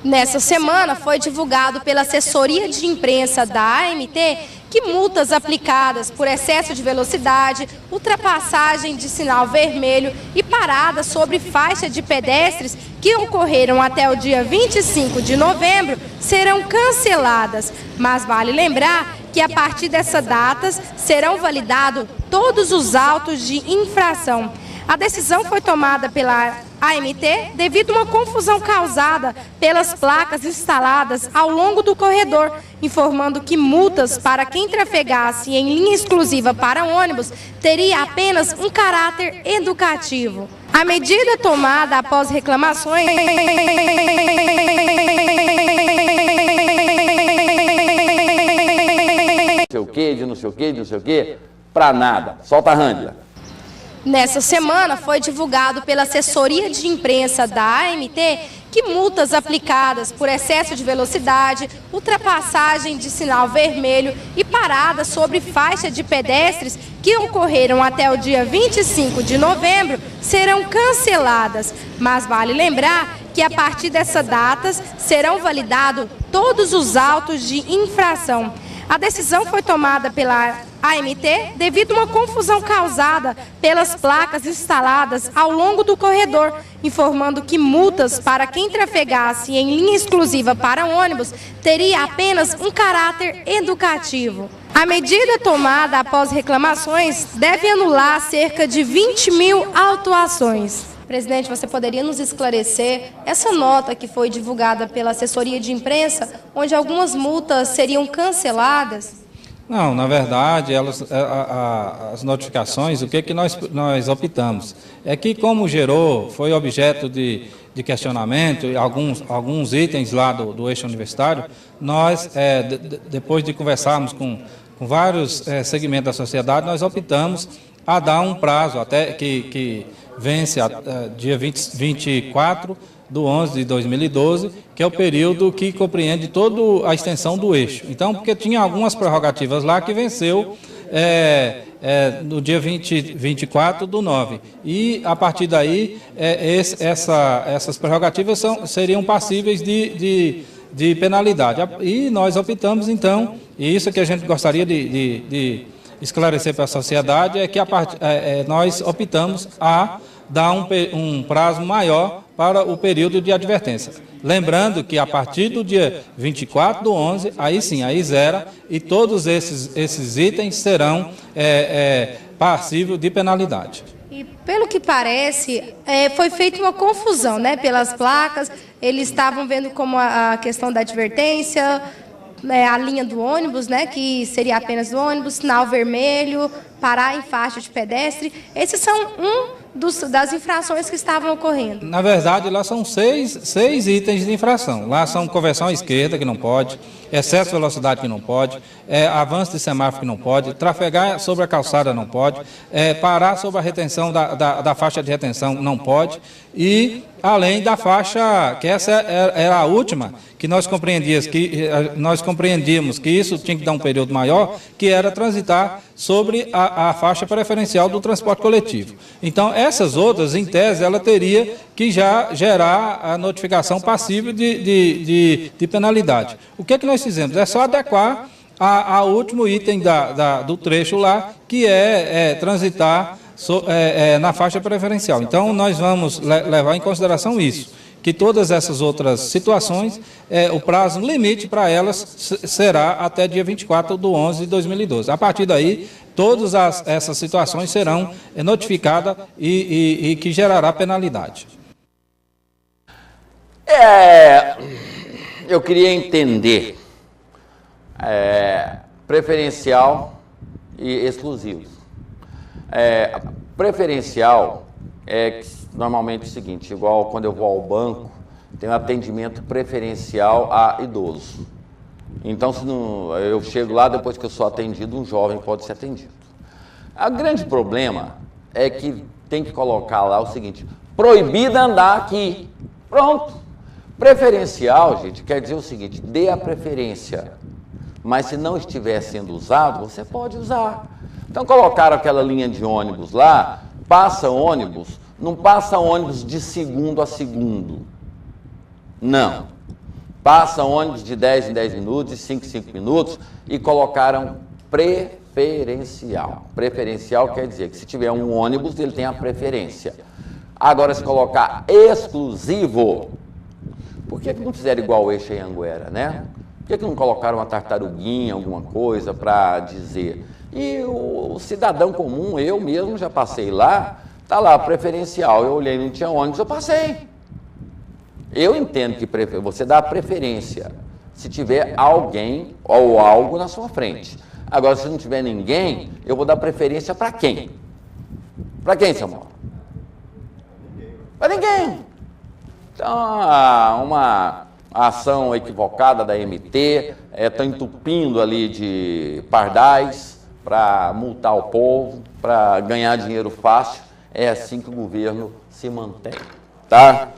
Nessa semana, foi divulgado pela assessoria de imprensa da AMT que multas aplicadas por excesso de velocidade, ultrapassagem de sinal vermelho e parada sobre faixa de pedestres que ocorreram até o dia 25 de novembro serão canceladas. Mas vale lembrar que a partir dessas datas serão validados todos os autos de infração. A decisão foi tomada pela AMT devido a uma confusão causada pelas placas instaladas ao longo do corredor, informando que multas para quem trafegasse em linha exclusiva para ônibus teria apenas um caráter educativo. A medida tomada após reclamações não sei o quê, pra nada. Solta a Rândila. Nessa semana, foi divulgado pela assessoria de imprensa da AMT que multas aplicadas por excesso de velocidade, ultrapassagem de sinal vermelho e parada sobre faixa de pedestres que ocorreram até o dia 25 de novembro serão canceladas. Mas vale lembrar que a partir dessas datas serão validados todos os autos de infração. A decisão foi tomada pela AMT devido a uma confusão causada pelas placas instaladas ao longo do corredor, informando que multas para quem trafegasse em linha exclusiva para ônibus teria apenas um caráter educativo. A medida tomada após reclamações deve anular cerca de 20 mil autuações. Presidente, você poderia nos esclarecer essa nota que foi divulgada pela assessoria de imprensa, onde algumas multas seriam canceladas? Não, na verdade, as notificações, o que nós optamos? É que, como foi objeto de questionamento, alguns itens lá do eixo universitário, nós, depois de conversarmos com vários segmentos da sociedade, nós optamos a dar um prazo até que vence dia 24/11/2012, que é o período que compreende toda a extensão do eixo. Então, porque tinha algumas prerrogativas lá que venceu no dia 24/9. E, a partir daí, essas prerrogativas seriam passíveis de penalidade. E nós optamos, então, e isso que a gente gostaria de esclarecer para a sociedade, é que nós optamos a dar um prazo maior para o período de advertência. Lembrando que a partir do dia 24/11, aí sim, aí zera, e todos esses itens serão passíveis de penalidade. E pelo que parece, foi feita uma confusão, né, pelas placas, eles estavam vendo como a questão da advertência, a linha do ônibus, né, que seria apenas do ônibus, sinal vermelho, parar em faixa de pedestre. Esses são das infrações que estavam ocorrendo. Na verdade, lá são seis itens de infração. Lá são conversão à esquerda, que não pode, excesso de velocidade, que não pode, avanço de semáforo, que não pode, trafegar sobre a calçada, não pode, parar sobre a retenção da faixa de retenção, não pode, e além da faixa, que essa era a última, que nós compreendíamos que isso tinha que dar um período maior, que era transitar sobre a faixa preferencial do transporte coletivo. Então, essas outras, em tese, ela teria que já gerar a notificação passível de penalidade. O que nós fizemos? É só adequar ao último item do trecho lá, que é transitar na faixa preferencial. Então, nós vamos levar em consideração isso, que todas essas outras situações, o prazo limite para elas será até dia 24/11/2012. A partir daí, todas essas situações serão notificadas e que gerará penalidade. Eu queria entender preferencial e exclusivo. Preferencial é normalmente o seguinte, igual quando eu vou ao banco, tem um atendimento preferencial a idoso. Então, se não, eu chego lá, depois que eu sou atendido, um jovem pode ser atendido. O grande problema é que tem que colocar lá o seguinte, proibido andar aqui. Pronto. Preferencial, gente, quer dizer o seguinte, dê a preferência, mas se não estiver sendo usado, você pode usar. Então, colocaram aquela linha de ônibus lá, passa ônibus, não passa ônibus de segundo a segundo. Não. Passa ônibus de 10 em 10 minutos, de 5 em 5 minutos, e colocaram preferencial. Preferencial quer dizer que se tiver um ônibus, ele tem a preferência. Agora, se colocar exclusivo, por que não fizeram igual o eixo em Anguera, né? Por que não colocaram uma tartaruguinha, alguma coisa para dizer? E o cidadão comum, eu mesmo já passei lá, tá lá, preferencial, eu olhei, não tinha ônibus, eu passei. Eu entendo que você dá preferência se tiver alguém ou algo na sua frente. Agora, se não tiver ninguém, eu vou dar preferência para quem? Para quem, Samuel? Para ninguém. Então, uma ação equivocada da MT, está entupindo ali de pardais para multar o povo, para ganhar dinheiro fácil. É assim que o governo se mantém, tá?